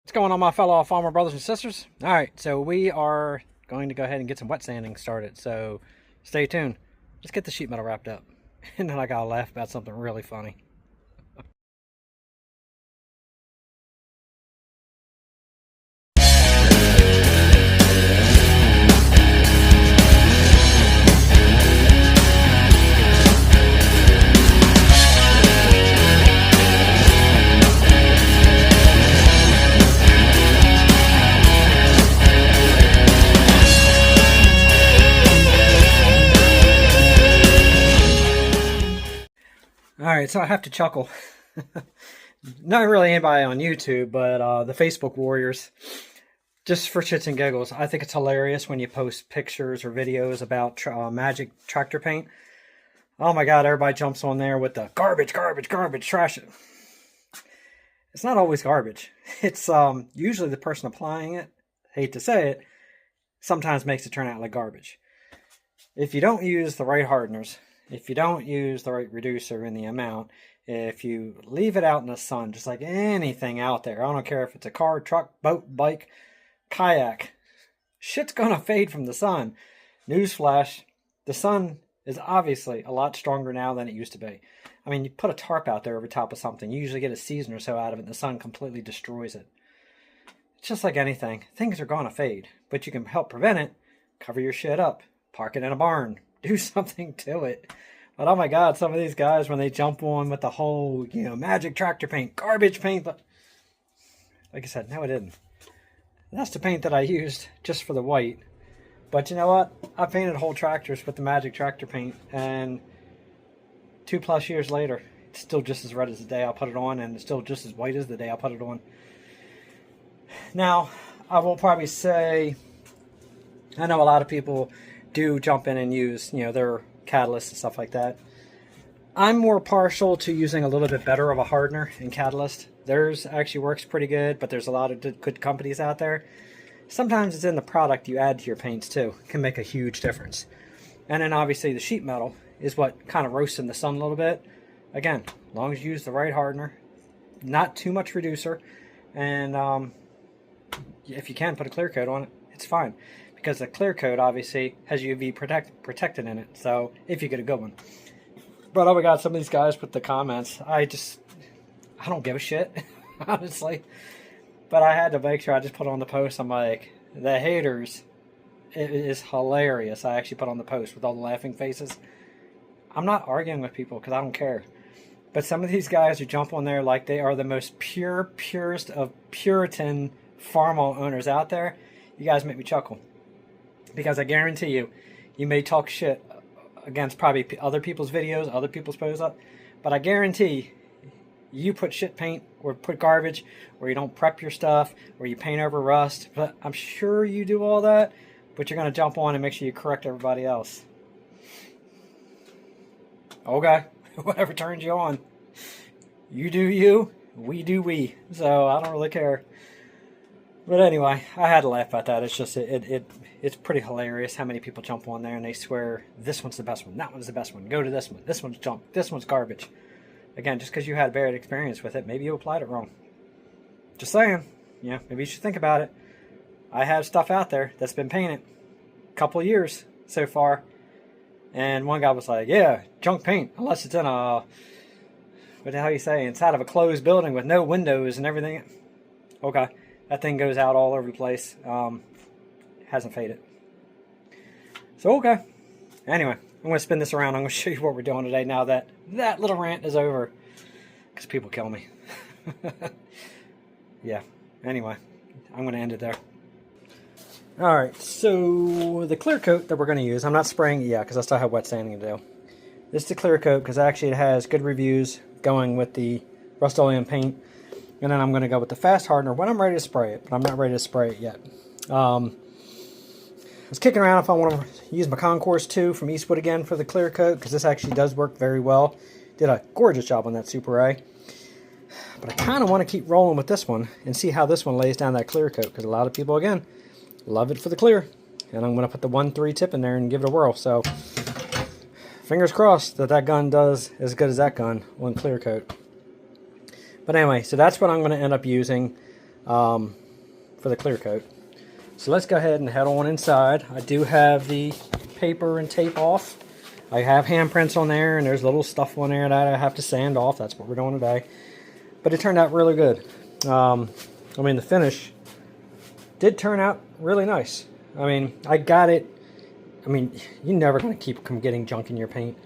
What's going on, my fellow farmer brothers and sisters? All right, so we are going to go ahead and get some wet sanding started. So stay tuned. Let's get the sheet metal wrapped up, and then I gotta laugh about something really funny. All right, so I have to chuckle. Not really anybody on YouTube, but the Facebook warriors. Just for shits and giggles, I think it's hilarious when you post pictures or videos about magic tractor paint. Oh my God, everybody jumps on there with the garbage, garbage, garbage, trash it. It's not always garbage. It's usually the person applying it, hate to say it, sometimes makes it turn out like garbage. If you don't use the right hardeners, if you don't use the right reducer in the amount, if you leave it out in the sun, just like anything out there, I don't care if it's a car, truck, boat, bike, kayak, shit's gonna fade from the sun. Newsflash, the sun is obviously a lot stronger now than it used to be. I mean, you put a tarp out there over top of something, you usually get a season or so out of it, and the sun completely destroys it. It's just like anything. Things are gonna fade, but you can help prevent it. Cover your shit up. Park it in a barn. Do something to it. But oh my God, some of these guys, when they jump on with the whole, magic tractor paint, garbage paint, but like I said, no it didn't. That's the paint that I used just for the white. But you know what? I painted whole tractors with the magic tractor paint, and 2+ years later, it's still just as red as the day I put it on, and it's still just as white as the day I put it on. Now, I will probably say, I know a lot of people do jump in and use, their catalyst and stuff like that. I'm more partial to using a little bit better of a hardener in catalyst. Theirs actually works pretty good, but there's a lot of good companies out there. Sometimes it's in the product you add to your paints too. It can make a huge difference. And then obviously the sheet metal is what kind of roasts in the sun a little bit. Again, as long as you use the right hardener, not too much reducer, and if you can put a clear coat on it, it's fine. Because the clear coat obviously has UV protected in it, so if you get a good one. But oh my God, some of these guys with the comments, I don't give a shit, honestly. But I had to make sure I just put on the post. I'm like, the haters, it is hilarious. I actually put on the post with all the laughing faces. I'm not arguing with people because I don't care. But some of these guys who jump on there like they are the most purest of Puritan Farmall owners out there, you guys make me chuckle. Because I guarantee you, you may talk shit against probably other people's videos, other people's posts up, but I guarantee you put shit paint or put garbage, or you don't prep your stuff, or you paint over rust. But I'm sure you do all that, but you're going to jump on and make sure you correct everybody else. Okay, whatever turns you on. You do you, we do we. So I don't really care. But anyway, I had to laugh about that. It's just, it's pretty hilarious how many people jump on there and they swear this one's the best one, that one's the best one, go to this one, this one's junk, this one's garbage. Again, just because you had a bad experience with it, maybe you applied it wrong. Just saying, maybe you should think about it. I have stuff out there that's been painted a couple of years so far, and one guy was like, yeah, junk paint, unless it's in a, what the hell you say, inside of a closed building with no windows and everything. Okay. That thing goes out all over the place. Hasn't faded. So, okay. Anyway, I'm going to spin this around. I'm going to show you what we're doing today now that that little rant is over. Because people kill me. Yeah. Anyway, I'm going to end it there. Alright, so the clear coat that we're going to use, I'm not spraying it yet because I still have wet sanding to do. This is the clear coat because actually it has good reviews going with the Rust-Oleum paint. And then I'm going to go with the fast hardener when I'm ready to spray it, but I'm not ready to spray it yet. I was kicking around if I want to use my Concourse 2 from Eastwood again for the clear coat, because this actually does work very well. Did a gorgeous job on that Super A. But I kind of want to keep rolling with this one and see how this one lays down that clear coat, because a lot of people, again, love it for the clear. And I'm going to put the 1-3 tip in there and give it a whirl. So, fingers crossed that that gun does as good as that gun on clear coat. But anyway, so that's what I'm going to end up using. for the clear coat. So let's go ahead and head on inside. I do have the paper and tape off. I have handprints on there, and there's little stuff on there that I have to sand off. That's what we're doing today. But it turned out really good. I mean, the finish did turn out really nice. I mean, I got it. I mean, you're never going to keep from getting junk in your paint.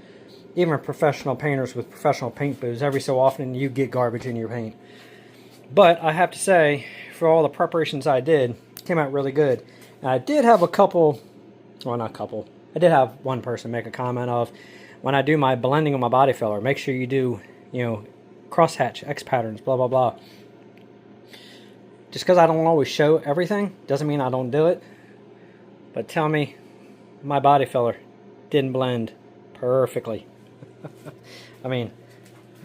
Even professional painters with professional paint booths, every so often you get garbage in your paint. But I have to say, for all the preparations I did, it came out really good. And I did have a couple, well, not a couple. I did have one person make a comment of, when I do my blending on my body filler, make sure you do, you know, crosshatch, X patterns, blah, blah, blah. Just because I don't always show everything doesn't mean I don't do it. But tell me, my body filler didn't blend perfectly. I mean,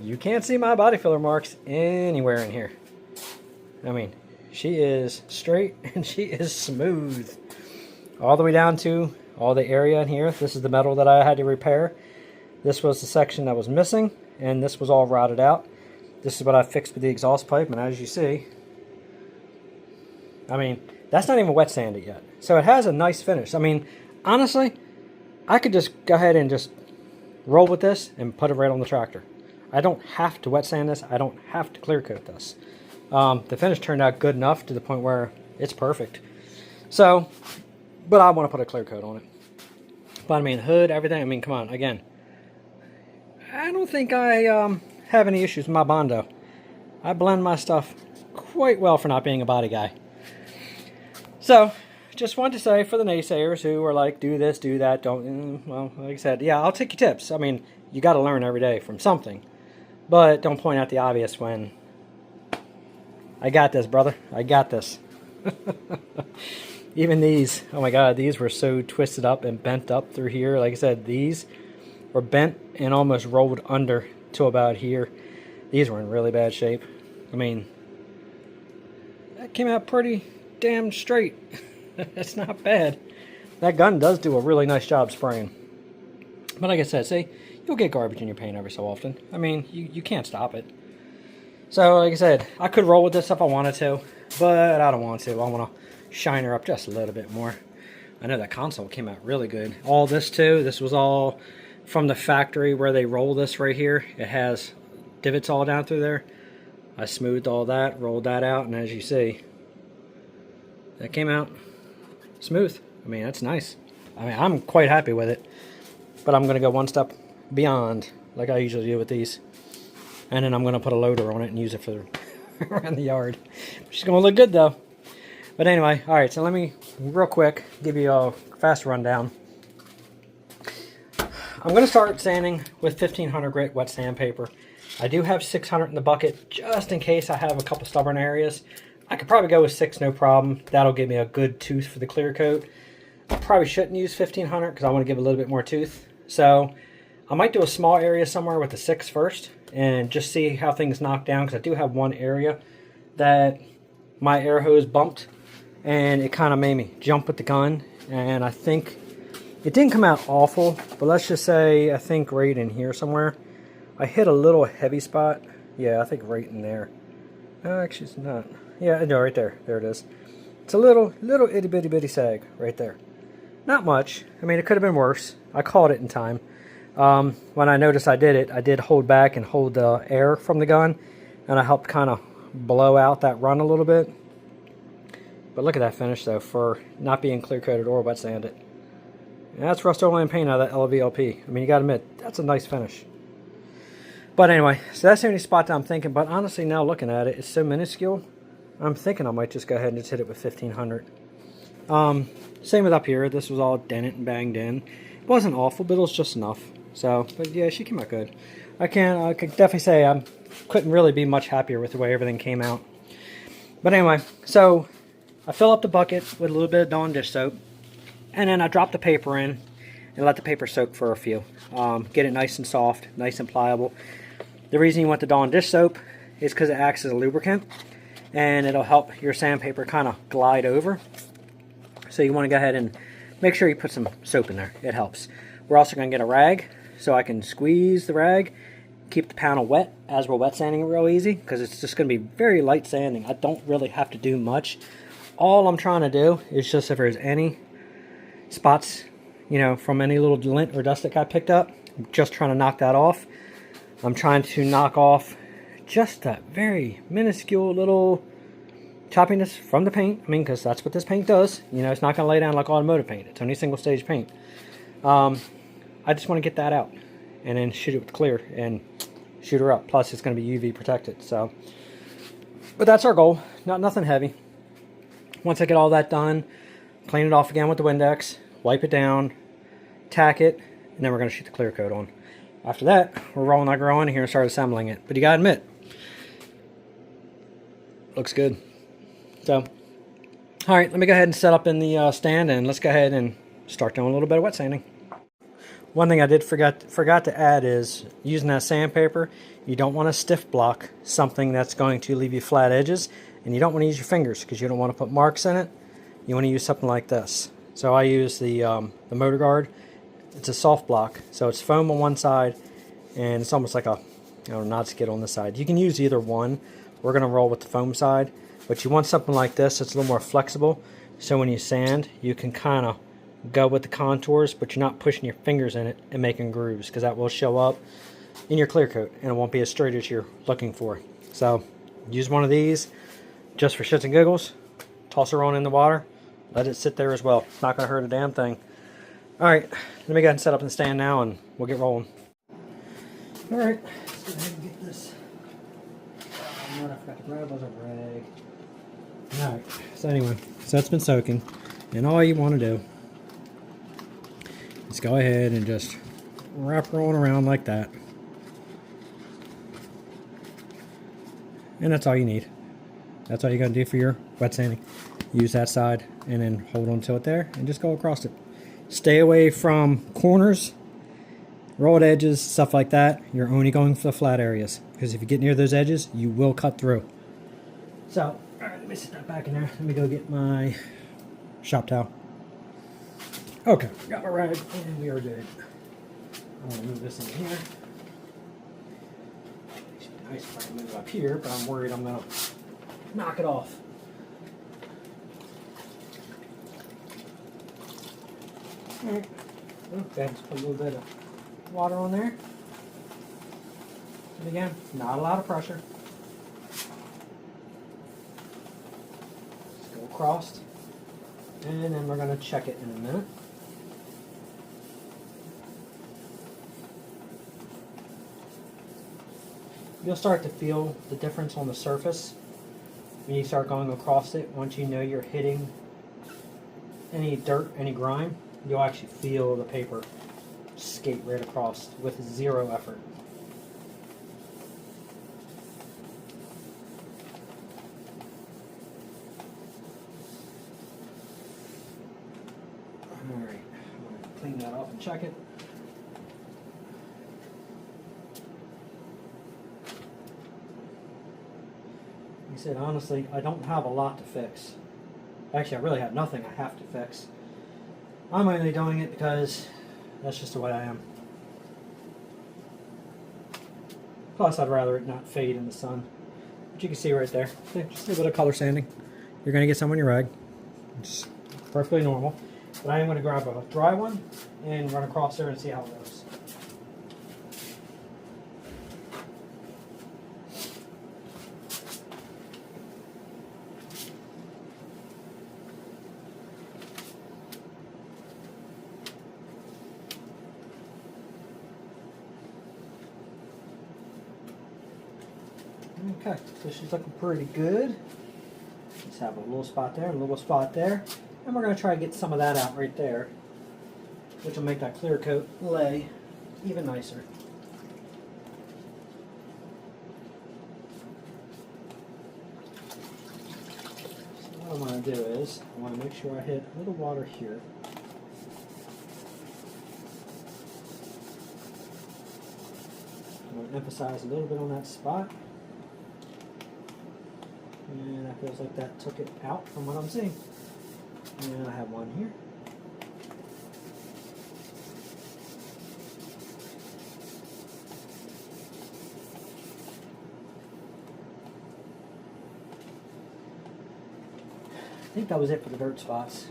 you can't see my body filler marks anywhere in here. I mean, she is straight and she is smooth. All the way down to all the area in here. This is the metal that I had to repair. This was the section that was missing, and this was all rotted out. This is what I fixed with the exhaust pipe, and as you see, I mean, that's not even wet sanded yet. So it has a nice finish. I mean, honestly, I could just go ahead and just roll with this and put it right on the tractor. I don't have to wet sand this. I don't have to clear coat this. The finish turned out good enough to the point where it's perfect. So, but I want to put a clear coat on it. But I mean, hood, everything. I mean, come on, again. I don't think I have any issues with my Bondo. I blend my stuff quite well for not being a body guy. So, just wanted to say for the naysayers who are like, do this, do that, don't, well, like I said, yeah, I'll take your tips. I mean, you got to learn every day from something. But don't point out the obvious when, I got this, brother. I got this. Even these, oh my God, these were so twisted up and bent up through here. Like I said, these were bent and almost rolled under to about here. These were in really bad shape. I mean, that came out pretty damn straight. It's not bad. That gun does do a really nice job spraying. But like I said, see, you'll get garbage in your paint every so often. I mean, you can't stop it. So like I said, I could roll with this if I wanted to, but I don't want to. I want to shine her up just a little bit more. I know that console came out really good. All this too, this was all from the factory where they roll this right here. It has divots all down through there. I smoothed all that, rolled that out, and as you see, that came out smooth. I mean, that's nice. I mean, I'm quite happy with it. But I'm going to go one step beyond, like I usually do with these. And then I'm going to put a loader on it and use it for around the yard. Which is going to look good, though. But anyway, alright, so let me, real quick, give you a fast rundown. I'm going to start sanding with 1500 grit wet sandpaper. I do have 600 in the bucket, just in case I have a couple stubborn areas. I could probably go with 6, no problem. That'll give me a good tooth for the clear coat. I probably shouldn't use 1500 because I want to give a little bit more tooth. So I might do a small area somewhere with the 6 first and just see how things knock down, because I do have one area that my air hose bumped and it kind of made me jump with the gun, and I think it didn't come out awful, but let's just say I think right in here somewhere I hit a little heavy spot. Yeah, I think right in there. Actually it's not. Yeah, no, right there. There it is. It's a little itty bitty sag right there. Not much. I mean, it could have been worse. I caught it in time. When I noticed I did it, I did hold back and hold the air from the gun, and I helped kind of blow out that run a little bit. But look at that finish, though, for not being clear coated or wet sanded. And that's Rust-Oleum paint out of that LVLP. I mean, you got to admit, that's a nice finish. But anyway, so that's the only spot that I'm thinking. But honestly, now looking at it, it's so minuscule. I'm thinking I might just go ahead and just hit it with 1500. Same with up here. This was all dented and banged in. It wasn't awful, but it was just enough. So, but yeah, she came out good. I could definitely say I couldn't really be much happier with the way everything came out. But anyway, so I fill up the bucket with a little bit of Dawn dish soap, and then I drop the paper in and let the paper soak for a few. Get it nice and soft, nice and pliable. The reason you want the Dawn dish soap is because it acts as a lubricant, and it'll help your sandpaper kind of glide over. So you want to go ahead and make sure you put some soap in there. It helps. We're also going to get a rag so I can squeeze the rag keep the panel wet as we're wet sanding it real easy, because it's just going to be very light sanding. I don't really have to do much. All I'm trying to do is just if there's any spots, you know, from any little lint or dust that got picked up, I'm just trying to knock that off. I'm trying to knock off just that very minuscule little choppiness from the paint. I mean, because that's what this paint does. You know, it's not going to lay down like automotive paint. It's only single stage paint. I just want to get that out and then shoot it with clear and shoot her up. Plus, it's going to be UV protected. So, but that's our goal. Nothing heavy. Once I get all that done, clean it off again with the Windex, wipe it down, tack it, and then we're going to shoot the clear coat on. After that, we're rolling like we're on here and start assembling it. But you got to admit, looks good. So, all right, let me go ahead and set up in the stand, and let's go ahead and start doing a little bit of wet sanding. One thing I did forgot to add is using that sandpaper, you don't want to stiff block something that's going to leave you flat edges, and you don't want to use your fingers because you don't want to put marks in it. You want to use something like this. So I use the motor guard. It's a soft block, so it's foam on one side, and it's almost like a knot skid on the side. You can use either one. We're going to roll with the foam side, but you want something like this that's a little more flexible, so when you sand, you can kind of go with the contours, but you're not pushing your fingers in it and making grooves, because that will show up in your clear coat, and it won't be as straight as you're looking for. So use one of these just for shits and giggles. Toss her on in the water. Let it sit there as well. It's not going to hurt a damn thing. Alright, let me go ahead and set up and stand now, and we'll get rolling. Alright, let's go ahead and get this. I forgot to grab was a rag. Alright, so anyway, so that's been soaking, and all you want to do is go ahead and just wrap her on around like that. And that's all you need. That's all you got to do for your wet sanding. Use that side and then hold on to it there and just go across it. Stay away from corners, rolled edges, stuff like that. You're only going for the flat areas, because if you get near those edges, you will cut through. So, alright, let me sit that back in there. Let me go get my shop towel. Okay, got my rag, and we are good. I'm going to move this in here. It's nice if I can move up here, but I'm worried I'm going to knock it off. Alright, okay, just put a little bit of water on there. And again, not a lot of pressure. Just go across, and then we're going to check it in a minute. You'll start to feel the difference on the surface when you start going across it. Once you know you're hitting any dirt, any grime, you'll actually feel the paper skate right across with zero effort. Alright, I'm going to clean that off and check it. Like I said, honestly, I don't have a lot to fix. Actually, I really have nothing I have to fix. I'm only doing it because that's just the way I am. Plus, I'd rather it not fade in the sun. But you can see right there, just a little bit of color sanding. You're going to get some on your rag. It's perfectly normal. But I am going to grab a dry one and run across there and see how it goes. Okay, so she's looking pretty good. Let's have a little spot there, a little spot there. And we're going to try to get some of that out right there, which will make that clear coat lay even nicer. So what I'm going to do is, I want to make sure I hit a little water here. I'm going to emphasize a little bit on that spot. And that feels like that took it out from what I'm seeing. And I have one here. think that was it for the dirt spots.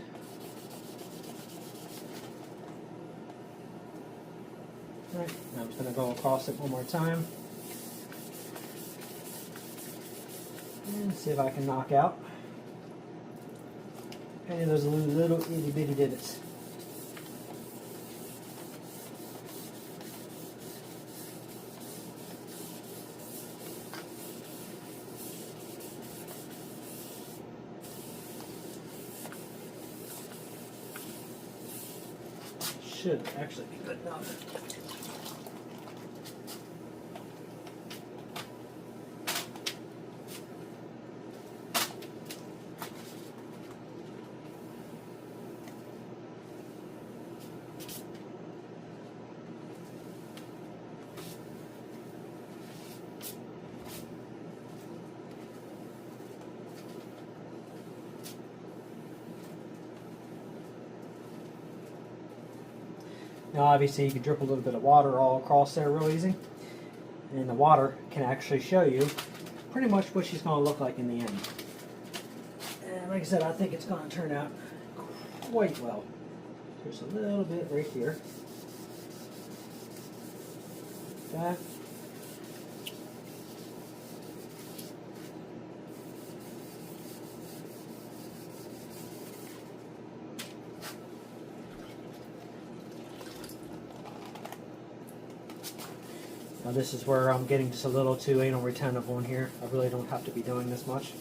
Alright, now I'm just going to go across it one more time. And see if I can knock out any of those little itty bitty divots. Should actually be good enough. Now obviously you can drip a little bit of water all across there real easy, and the water can actually show you pretty much what she's going to look like in the end. And like I said, I think it's going to turn out quite well. There's a little bit right here. Okay. Now this is where I'm getting just a little too anal retentive on here. I really don't have to be doing this much.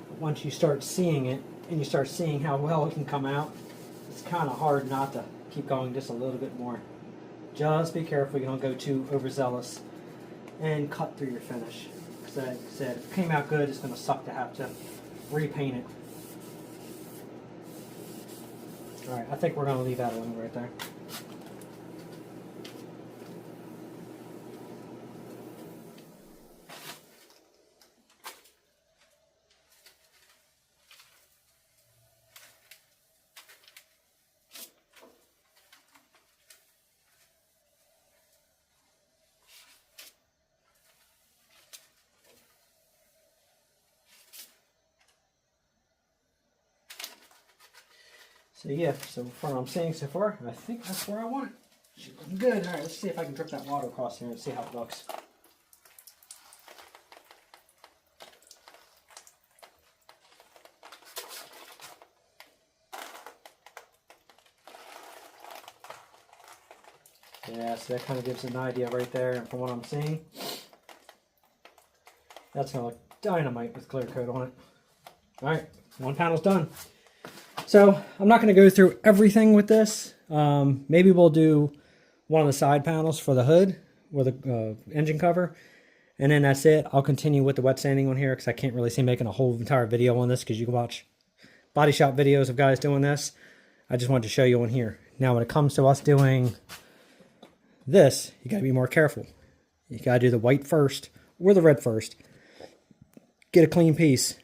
But once you start seeing it, and you start seeing how well it can come out, it's kind of hard not to keep going just a little bit more. Just be careful you don't go too overzealous and cut through your finish. Because like I said, if it came out good, it's going to suck to have to repaint it. Alright, I think we're going to leave that alone right there. So yeah, so from what I'm seeing so far, I think that's where I want it. She's looking good. Alright, let's see if I can drip that water across here and see how it looks. Yeah, so that kind of gives an idea right there, and from what I'm seeing, that's going to look dynamite with clear coat on it. Alright, one panel's done. So I'm not going to go through everything with this. Maybe we'll do one of the side panels for the hood or the engine cover. And then that's it. I'll continue with the wet sanding on here because I can't really see making a whole entire video on this because you can watch body shop videos of guys doing this. I just wanted to show you on here. Now when it comes to us doing this, you got to be more careful. You got to do the white first or the red first. Get a clean piece.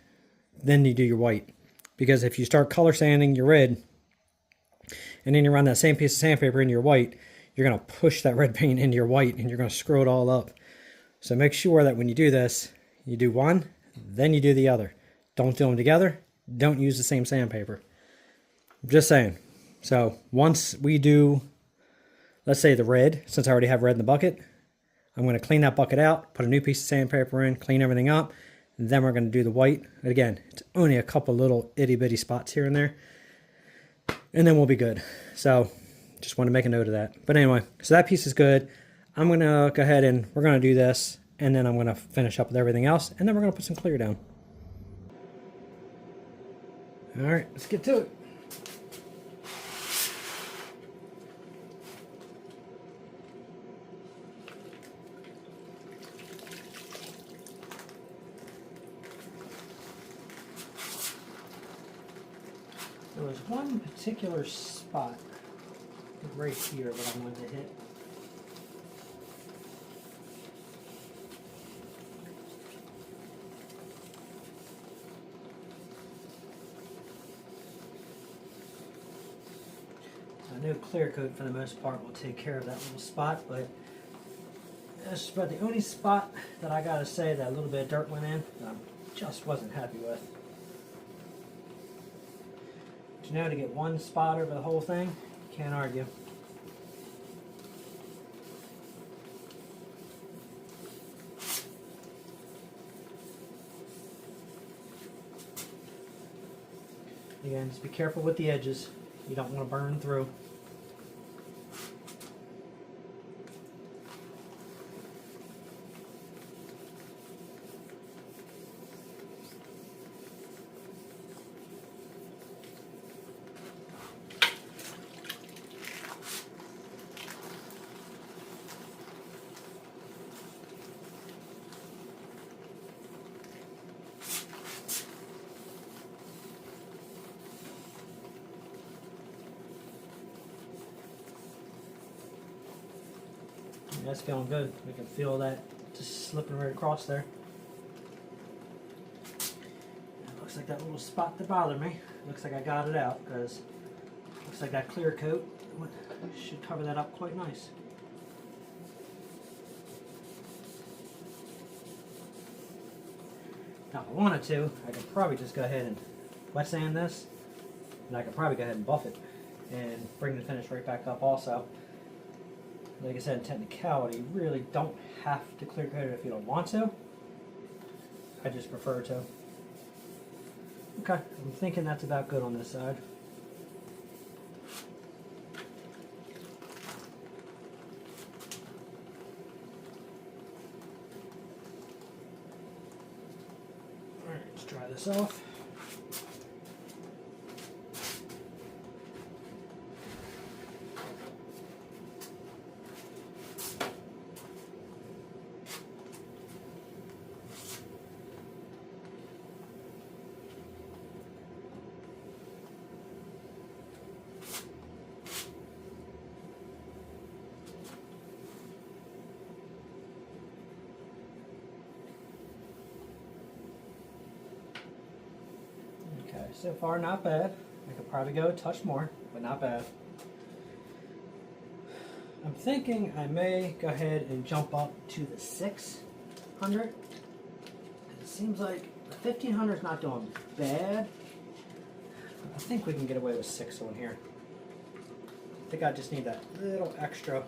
Then you do your white. Because if you start color sanding your red, and then you run that same piece of sandpaper into your white, you're going to push that red paint into your white, and you're going to screw it all up. So make sure that when you do this, you do one, then you do the other. Don't do them together. Don't use the same sandpaper. Just saying. So once we do, let's say the red, since I already have red in the bucket, I'm going to clean that bucket out, put a new piece of sandpaper in, clean everything up. And then we're going to do the white. Again, it's only a couple little itty bitty spots here and there. And then we'll be good. So just want to make a note of that. But anyway, so that piece is good. I'm going to go ahead and we're going to do this. And then I'm going to finish up with everything else. And then we're going to put some clear down. All right, let's get to it. There was one particular spot right here that I wanted to hit. I know clear coat for the most part will take care of that little spot, but that's about the only spot that I gotta say that a little bit of dirt went in. just wasn't happy with. But you know, to get one spot over the whole thing, can't argue. Again, just be careful with the edges. You don't want to burn through. That's feeling good. We can feel that just slipping right across there. It looks like that little spot that bothered me. Looks like I got it out because looks like that clear coat should cover that up quite nice. Now if I wanted to, I could probably just go ahead and wet sand this, and I could probably go ahead and buff it and bring the finish right back up also. Like I said, in technicality, you really don't have to clear coat it if you don't want to. I just prefer to. Okay, I'm thinking that's about good on this side. Alright, let's dry this off. Okay, so far not bad. I could probably go a touch more, but not bad. I'm thinking I may go ahead and jump up to the 600. It seems like the 1500 is not doing bad. I think we can get away with 6 on here. I think I just need that little extra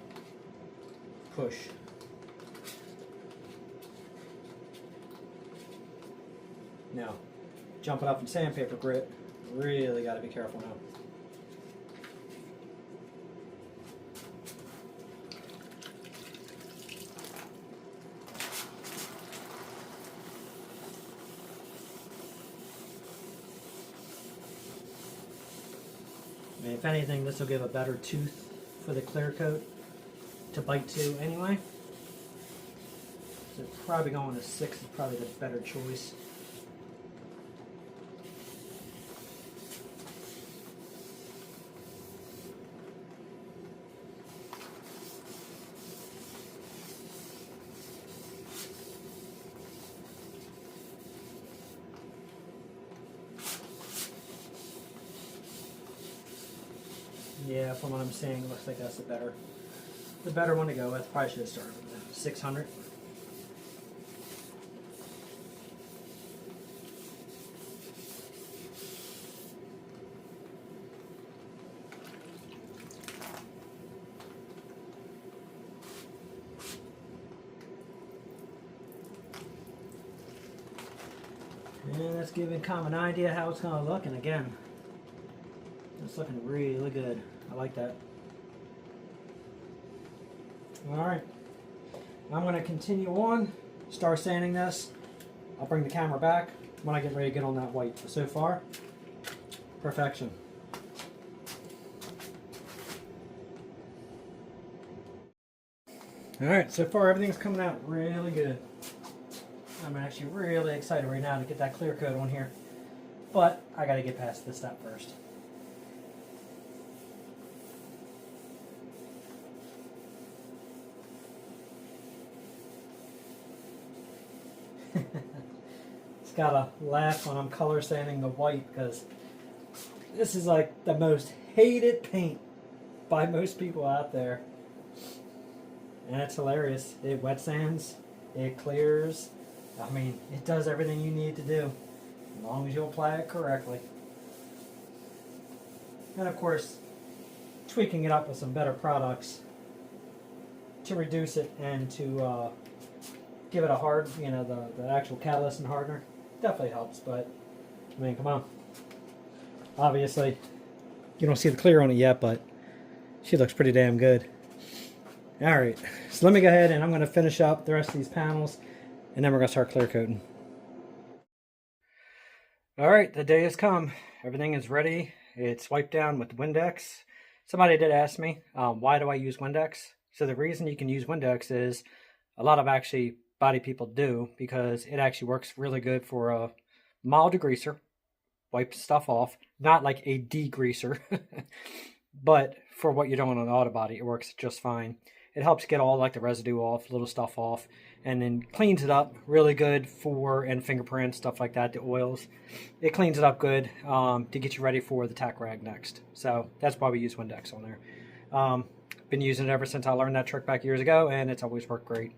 push. Now, jumping up in sandpaper grit, really got to be careful now. I mean, if anything, this will give a better tooth for the clear coat to bite to anyway. So probably going to 6 is probably the better choice. Yeah, from what I'm seeing, it looks like that's the better one to go with. Probably should have started with 600. And that's giving kind of an idea how it's going to look. And again, it's looking really good. I like that. Alright. I'm going to continue on, start sanding this. I'll bring the camera back when I get ready to get on that white. But so far, perfection. Alright, so far everything's coming out really good. I'm actually really excited right now to get that clear coat on here. But I got to get past this step first. It's gotta laugh when I'm color sanding the white because this is like the most hated paint by most people out there. And it's hilarious. It wet sands, it clears, I mean, it does everything you need to do, as long as you apply it correctly. And of course, tweaking it up with some better products to reduce it and to give it a hard, you know, the actual catalyst and hardener definitely helps. But I mean, come on. Obviously, you don't see the clear on it yet, but she looks pretty damn good. All right, so let me go ahead and I'm going to finish up the rest of these panels, and then we're going to start clear coating. All right, the day has come. Everything is ready. It's wiped down with Windex. Somebody did ask me, why do I use Windex? So the reason you can use Windex is a lot of actually body people do, because it actually works really good for a mild degreaser, wipes stuff off, not like a degreaser, but for what you're doing on an auto body, it works just fine. It helps get all like the residue off, little stuff off, and then cleans it up really good for, and fingerprints, stuff like that, the oils. It cleans it up good to get you ready for the tack rag next. So that's why we use Windex on there. Been using it ever since I learned that trick back years ago, and it's always worked great.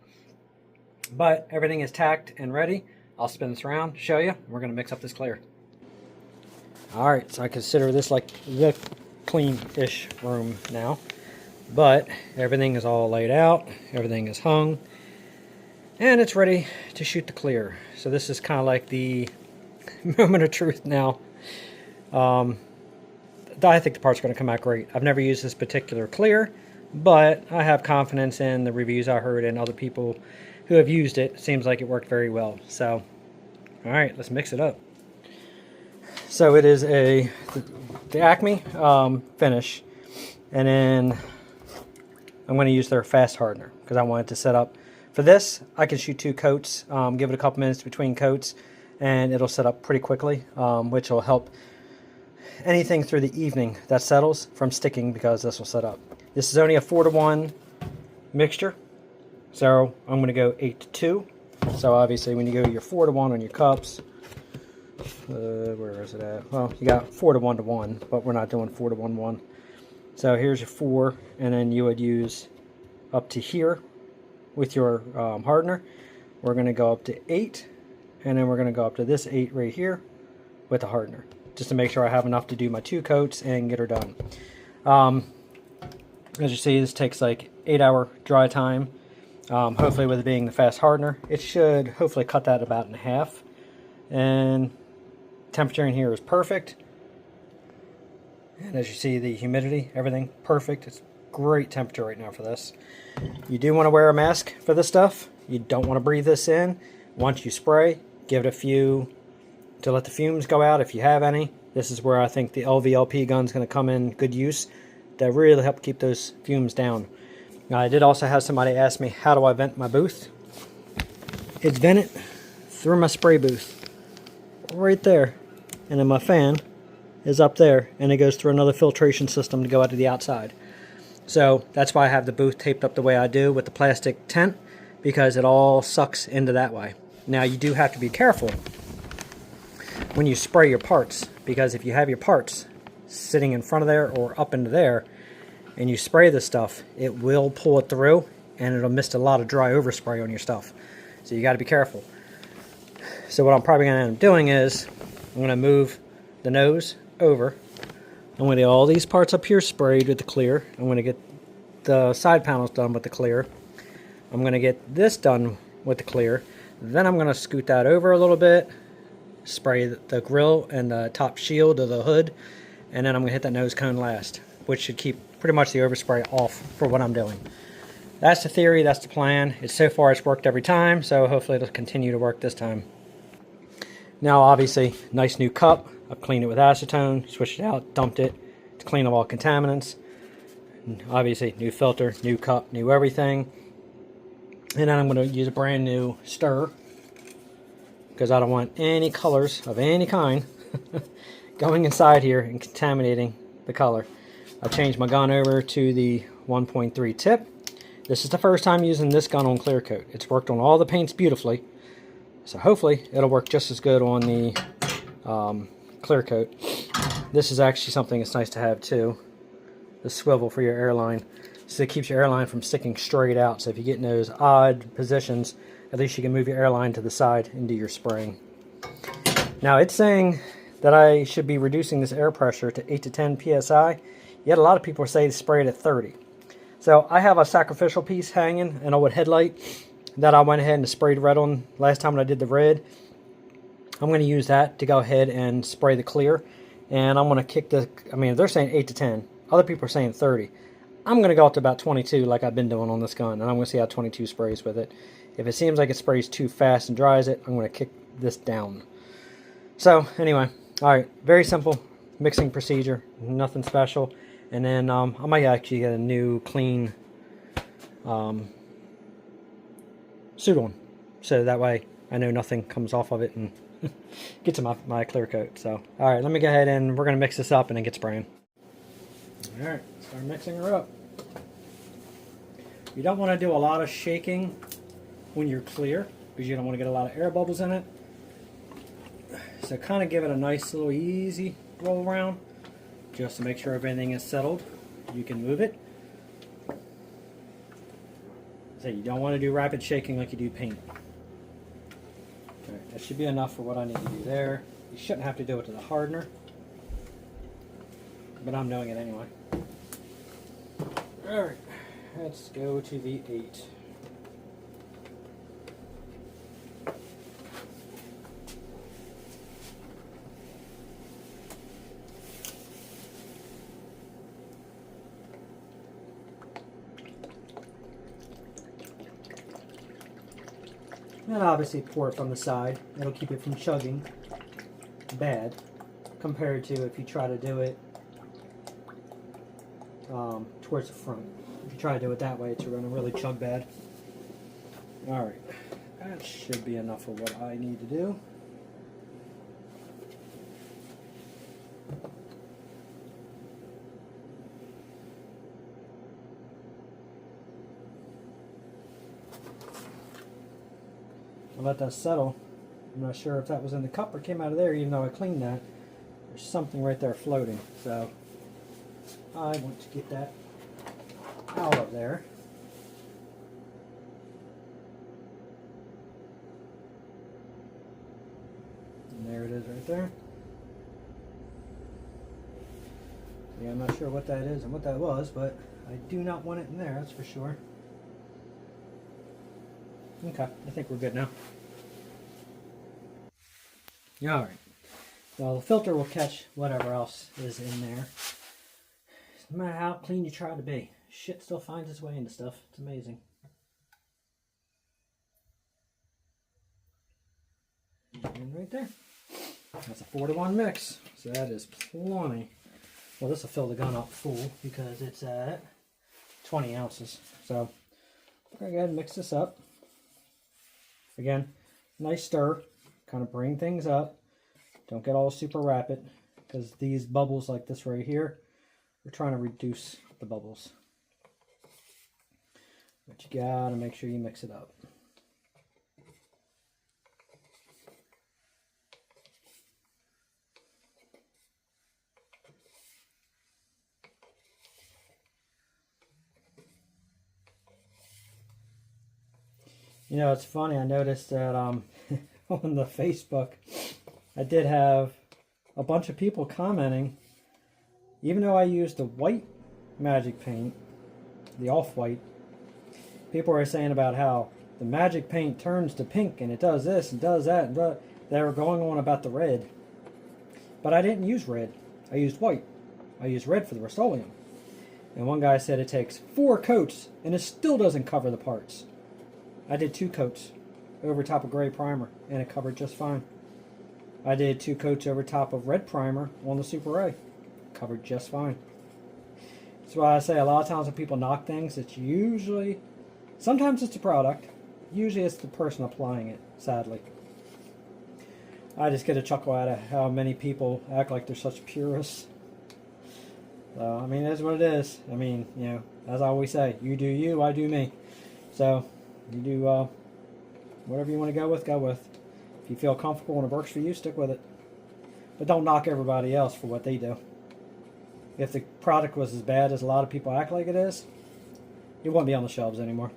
But everything is tacked and ready. I'll spin this around, show you. We're going to mix up this clear. All right, so I consider this like the clean-ish room now. But everything is all laid out, everything is hung, and it's ready to shoot the clear. So this is kind of like the moment of truth now. I think the part's going to come out great. I've never used this particular clear, but I have confidence in the reviews I heard and other people who have used it. It seems like it worked very well. So, all right, let's mix it up. So it is the Acme finish, and then I'm going to use their fast hardener because I wanted to set up. For this, I can shoot 2 coats, give it a couple minutes between coats, and it'll set up pretty quickly, which will help anything through the evening that settles from sticking, because this will set up. This is only a 4-to-1 mixture, so I'm going to go 8-to-2. So obviously when you go your 4-to-1 on your cups, where is it at? Well, you got 4-to-1-to-1, but we're not doing 4-to-1-1. So here's your 4, and then you would use up to here with your hardener. We're going to go up to 8, and then we're going to go up to this 8 right here with the hardener, just to make sure I have enough to do my 2 coats and get her done. As you see, this takes like 8-hour dry time. Hopefully with it being the fast hardener, it should hopefully cut that about in half. And temperature in here is perfect. And as you see, the humidity, everything perfect. It's great temperature right now for this. You do want to wear a mask for this stuff. You don't want to breathe this in. Once you spray, give it a few to let the fumes go out if you have any. This is where I think the LVLP gun is going to come in good use to really help keep those fumes down. Now, I did also have somebody ask me, how do I vent my booth? It's vented through my spray booth right there, and then my fan is up there, and it goes through another filtration system to go out to the outside. So that's why I have the booth taped up the way I do with the plastic tent, because it all sucks into that way. Now you do have to be careful when you spray your parts, because if you have your parts sitting in front of there or up into there and you spray this stuff, it will pull it through and it'll miss a lot of dry overspray on your stuff. So you got to be careful. So what I'm probably going to end up doing is I'm going to move the nose over. I'm going to get all these parts up here sprayed with the clear. I'm going to get the side panels done with the clear. I'm going to get this done with the clear. Then I'm going to scoot that over a little bit, spray the grill and the top shield of the hood, and then I'm going to hit that nose cone last, which should keep pretty much the overspray off for what I'm doing. That's the theory, that's the plan. So far it's worked every time, so hopefully it'll continue to work this time. Now obviously, nice new cup. I've cleaned it with acetone, switched it out, dumped it to clean up all contaminants. And obviously, new filter, new cup, new everything. And then I'm going to use a brand new stir, because I don't want any colors of any kind going inside here and contaminating the color. I've changed my gun over to the 1.3 tip. This is the first time using this gun on clear coat. It's worked on all the paints beautifully, so hopefully it'll work just as good on the clear coat. This is actually something that's nice to have too, the swivel for your airline, so it keeps your airline from sticking straight out. So if you get in those odd positions, At least you can move your airline to the side and do your spraying. Now it's saying that I should be reducing this air pressure to 8 to 10 psi, yet a lot of people say spray it at 30. So I have a sacrificial piece hanging, an old headlight that I went ahead and sprayed red on last time when I did the red. I'm going to use that to go ahead and spray the clear, and I'm going to kick the, I mean, they're saying 8 to 10. Other people are saying 30. I'm going to go up to about 22 like I've been doing on this gun, and I'm going to see how 22 sprays with it. If it seems like it sprays too fast and dries it, I'm going to kick this down. So anyway, alright, very simple mixing procedure, nothing special. And then I might actually get a new clean suit on, so that way I know nothing comes off of it and gets to my clear coat. So alright, let me go ahead and we're going to mix this up and then get spraying. Alright, start mixing her up. You don't want to do a lot of shaking when you're clear, because you don't want to get a lot of air bubbles in it. So kind of give it a nice little easy roll around, just to make sure everything is settled. You can move it. So you don't want to do rapid shaking like you do paint. Alright, that should be enough for what I need to do there. You shouldn't have to do it to the hardener, but I'm doing it anyway. Alright, let's go to the 8. And obviously pour it from the side. It'll keep it from chugging bad, compared to if you try to do it towards the front. If you try to do it that way, it's going to really chug bad. Alright, that should be enough of what I need to do. I'll let that settle. I'm not sure if that was in the cup or came out of there, even though I cleaned that. There's something right there floating, so I want to get that out of there. And there it is right there. Yeah, I'm not sure what that is and what that was, but I do not want it in there, that's for sure. Okay, I think we're good now. Alright, well the filter will catch whatever else is in there. No matter how clean you try to be, shit still finds its way into stuff. It's amazing. And right there. That's a 4-to-1 mix, so that is plenty. Well, this will fill the gun up full because it's at 20 ounces. So we're going to go ahead and mix this up. Again, nice stir, kind of bring things up. Don't get all super rapid, because these bubbles like this right here, we're trying to reduce the bubbles. But you gotta make sure you mix it up. You know, it's funny, I noticed that on the Facebook, I did have a bunch of people commenting, even though I used the white magic paint, the off-white, people were saying about how the magic paint turns to pink and it does this and does that, and they were going on about the red. But I didn't use red, I used white. I used red for the Rust-Oleum. And one guy said it takes 4 coats and it still doesn't cover the parts. I did 2 coats over top of gray primer and it covered just fine. I did 2 coats over top of red primer on the Super A. Covered just fine. That's why I say a lot of times when people knock things, it's usually, sometimes it's the product, usually it's the person applying it, sadly. I just get a chuckle out of how many people act like they're such purists. So, I mean, that's what it is. I mean, you know, as I always say, you do you, I do me. So, you do whatever you want to go with, go with. If you feel comfortable and it works for you, stick with it. But don't knock everybody else for what they do. If the product was as bad as a lot of people act like it is, it wouldn't be on the shelves anymore.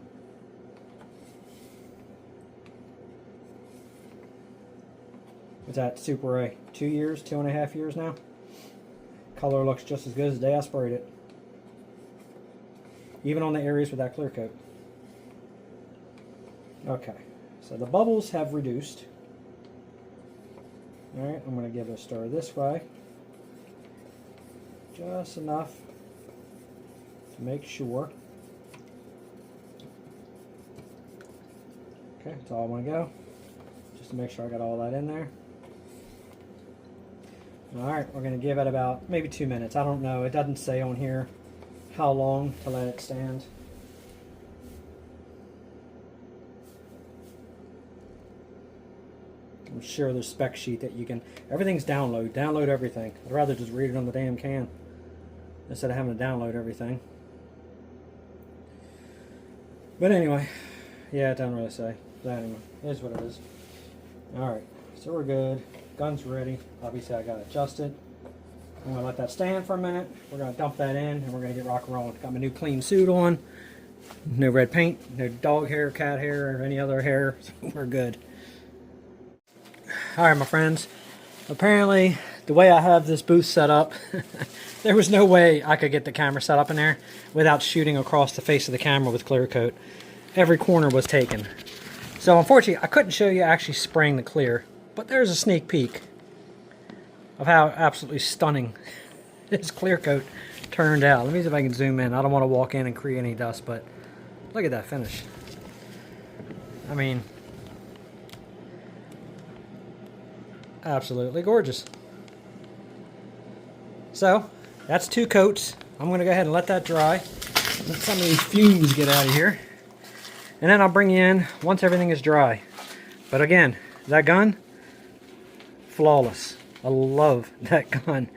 It's at Super A. 2 years, 2.5 years now. Color looks just as good as the day I sprayed it. Even on the areas with that clear coat. Okay, so the bubbles have reduced. Alright, I'm going to give it a stir this way. Just enough to make sure. Okay, that's all I want to go. Just to make sure I got all that in there. Alright, we're going to give it about maybe 2 minutes. I don't know. It doesn't say on here how long to let it stand. I'm sure there's a spec sheet that you can... Everything's download. Download everything. I'd rather just read it on the damn can instead of having to download everything. But anyway, yeah, it doesn't really say. But anyway, it is what it is. Alright, so we're good. Gun's ready. Obviously I got it adjusted. I'm going to let that stand for a minute. We're going to dump that in and we're going to get rock and rolling. Got my new clean suit on. No red paint, no dog hair, cat hair, or any other hair. So we're good. Alright my friends, apparently the way I have this booth set up, there was no way I could get the camera set up in there without shooting across the face of the camera with clear coat. Every corner was taken. So unfortunately I couldn't show you actually spraying the clear, but there's a sneak peek of how absolutely stunning this clear coat turned out. Let me see if I can zoom in. I don't want to walk in and create any dust, but look at that finish. I mean, absolutely gorgeous. So that's 2 coats. I'm going to go ahead and let that dry. Let some of these fumes get out of here. And then I'll bring you in once everything is dry. But again, that gun, flawless. I love that gun.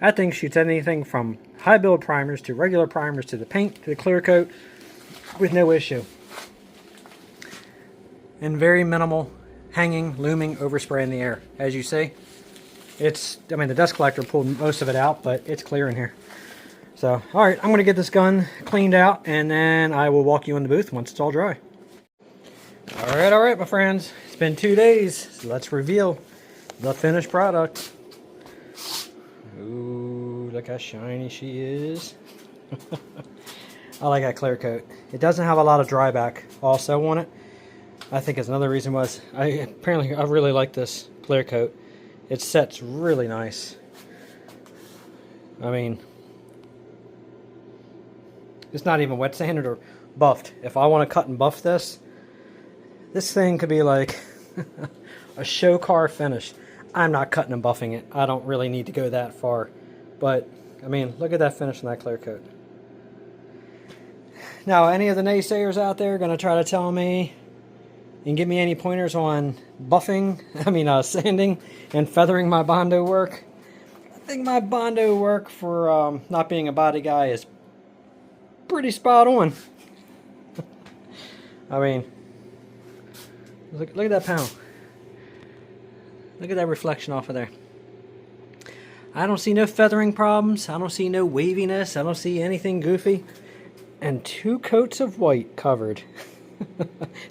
That thing shoots anything from high build primers to regular primers to the paint to the clear coat with no issue. And very minimal hanging, looming, overspray in the air. As you see, it's, I mean, the dust collector pulled most of it out, but it's clear in here. So, alright, I'm going to get this gun cleaned out, and then I will walk you in the booth once it's all dry. Alright, my friends. It's been 2 days, so let's reveal the finished product. Ooh, look how shiny she is. I like that clear coat. It doesn't have a lot of dryback also on it. I think it's another reason was, I really like this clear coat. It sets really nice. I mean, it's not even wet sanded or buffed. If I want to cut and buff this thing could be like a show car finish. I'm not cutting and buffing it. I don't really need to go that far. But, I mean, look at that finish on that clear coat. Now, any of the naysayers out there going to try to tell me and give me any pointers on buffing, sanding and feathering my Bondo work? I think my Bondo work for not being a body guy is pretty spot on. I mean, look at that panel. Look at that reflection off of there. I don't see no feathering problems. I don't see no waviness. I don't see anything goofy. And 2 coats of white covered.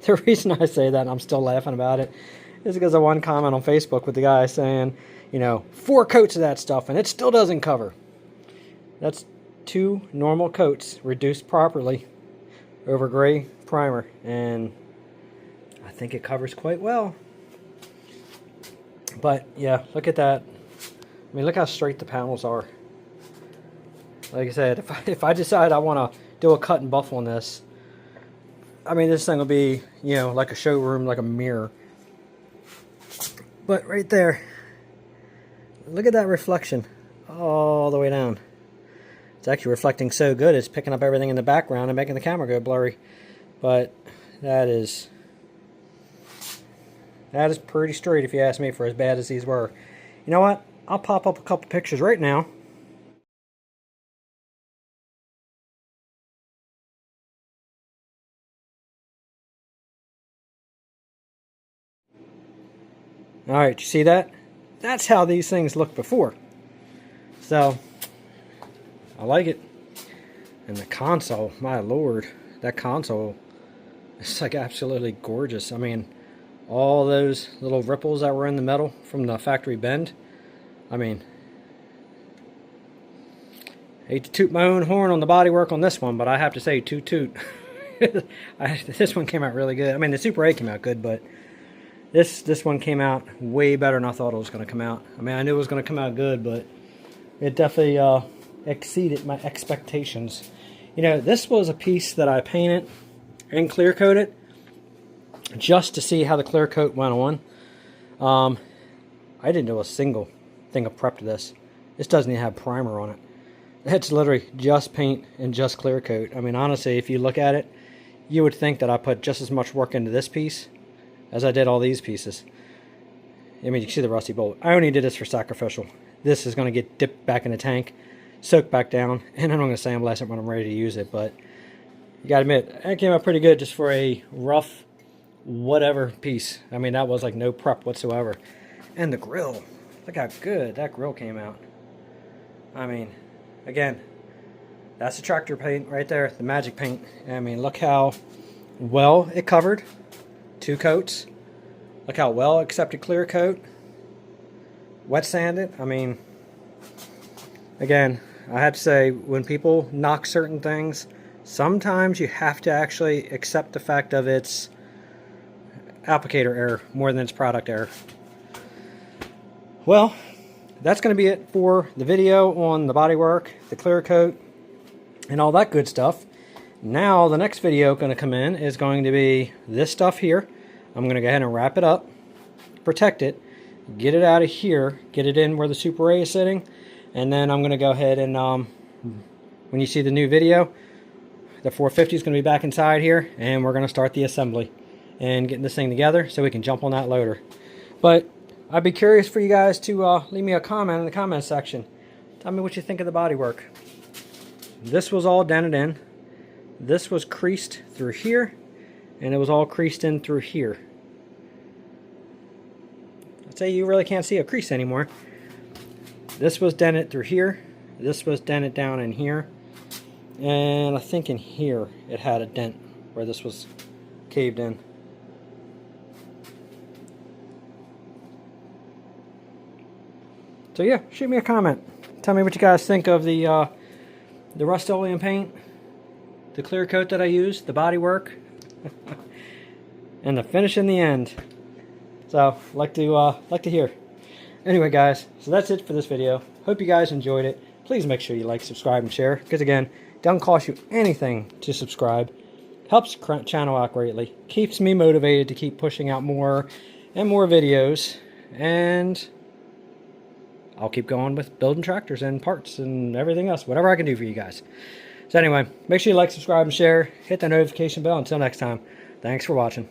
The reason I say that, and I'm still laughing about it, is because of one comment on Facebook with the guy saying, 4 coats of that stuff and it still doesn't cover. That's 2 normal coats reduced properly over gray primer, and I think it covers quite well. But yeah, look at that. I mean, look how straight the panels are. Like I said, if I decide I want to do a cut and buff on this, I mean, this thing will be, like a showroom, like a mirror. But right there, look at that reflection all the way down. It's actually reflecting so good, it's picking up everything in the background and making the camera go blurry. But that is pretty straight, if you ask me, for as bad as these were. You know what? I'll pop up a couple pictures right now. Alright, you see that? That's how these things looked before. So, I like it. And the console, my lord, that console is like absolutely gorgeous. I mean, all those little ripples that were in the metal from the factory bend. I mean, hate to toot my own horn on the bodywork on this one, but I have to say, toot toot. This one came out really good. I mean, the Super 8 came out good, but this one came out way better than I thought it was going to come out. I mean, I knew it was going to come out good, but it definitely exceeded my expectations. You know, this was a piece that I painted and clear coated just to see how the clear coat went on. I didn't do a single thing of prep to this. This doesn't even have primer on it. It's literally just paint and just clear coat. I mean, honestly, if you look at it, you would think that I put just as much work into this piece as I did all these pieces. I mean, you can see the rusty bolt. I only did this for sacrificial. This is going to get dipped back in the tank, soaked back down, and then I'm going to sandblast it when I'm ready to use it. But you got to admit, it came out pretty good just for a rough whatever piece. I mean, that was like no prep whatsoever. And the grill, look how good that grill came out. I mean, again, that's the tractor paint right there, the magic paint. I mean, look how well it covered 2 coats. Look how well accepted clear coat. Wet sanded. I mean, again, I have to say, when people knock certain things, sometimes you have to actually accept the fact of its applicator error more than its product error. Well, that's going to be it for the video on the bodywork, the clear coat, and all that good stuff. Now the next video going to come in is going to be this stuff here. I'm going to go ahead and wrap it up, protect it, get it out of here, get it in where the Super 8 is sitting, and then I'm going to go ahead and when you see the new video, the 450 is going to be back inside here, and we're going to start the assembly and getting this thing together so we can jump on that loader. But I'd be curious for you guys to leave me a comment in the comment section. Tell me what you think of the bodywork. This was all dented in. This was creased through here, and it was all creased in through here. I'd say you really can't see a crease anymore. This was dented through here. This was dented down in here. And I think in here it had a dent where this was caved in. So yeah, shoot me a comment. Tell me what you guys think of the Rust-Oleum paint, the clear coat that I used, the bodywork, and the finish in the end. So like to hear. Anyway, guys, so that's it for this video. Hope you guys enjoyed it. Please make sure you like, subscribe, and share. Because again, it doesn't cost you anything to subscribe. Helps the channel out greatly. Keeps me motivated to keep pushing out more and more videos. And I'll keep going with building tractors and parts and everything else, whatever I can do for you guys. So anyway, make sure you like, subscribe, and share. Hit the notification bell. Until next time, thanks for watching.